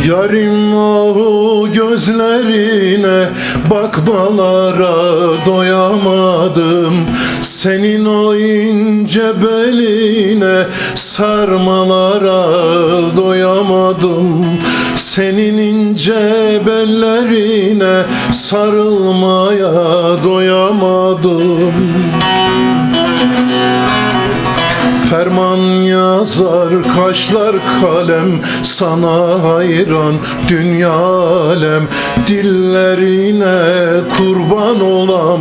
Yarim o gözlerine bakmalara doyamadım. Senin o ince beline sarmalara doyamadım. Senin ince bellerine sarılmaya doyamadım. Ferman yazar kaşlar kalem, sana hayran dünya alem. Dillerine kurban olam,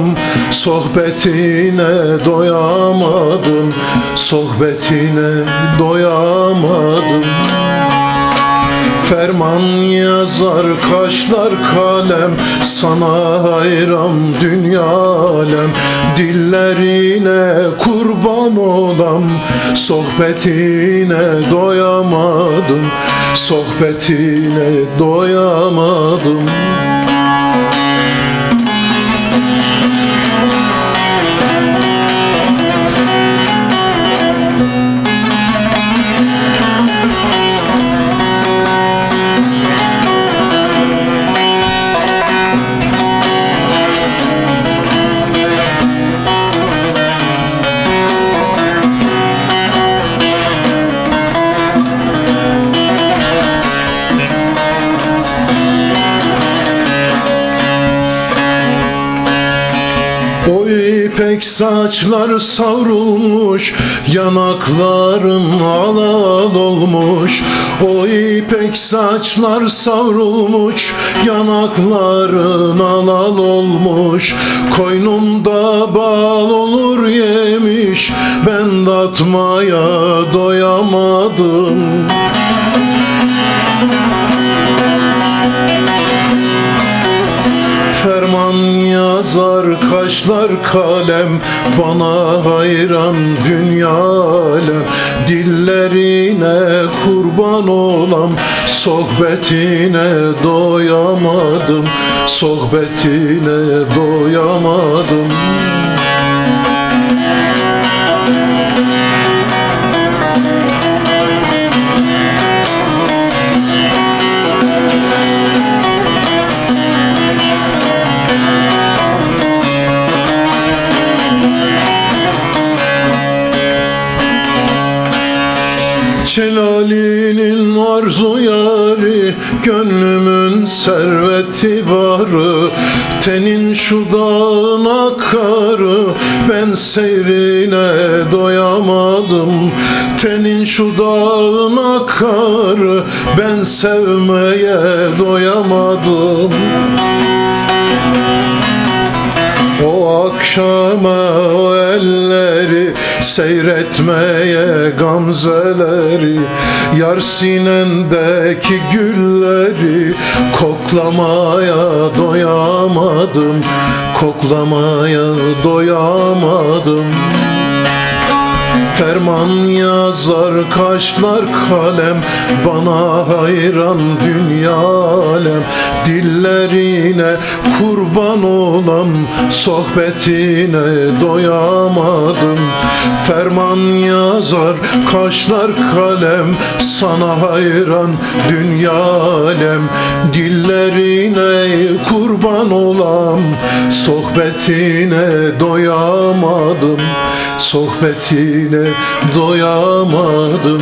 sohbetine doyamadım. Sohbetine doyamadım. Ferman yazar kaşlar kalem, sana hayran dünya alem. Dillerine kurban olam, sohbetine doyamadım. Sohbetine doyamadım. O ipek saçlar savrulmuş, yanakların alal olmuş. O ipek saçlar savrulmuş, yanakların alal olmuş. Koynumda bal olur yemiş, ben tatmaya doyamadım. Ferman yazar kaşlar kalem, bana hayran dünya alem. Dillerine kurban olam, sohbetine doyamadım. Sohbetine doyamadım. Celalinin arzu yari, gönlümün serveti varı. Tenin şu dağın akarı, ben seyrine doyamadım. Tenin şu dağın akarı, ben sevmeye doyamadım. O akşama o elleri seyretmeye gamzeleri, yar sinendeki gülleri koklamaya doyamadım. Koklamaya doyamadım. Ferman yazar kaşlar kalem, bana hayran dünya alem. Dillerine kurban olam, sohbetine doyamadım. Ferman yazar kaşlar kalem, sana hayran dünya alem. Dillerine kurban olam, sohbetine doyamadım. Sohbetine doyamadım.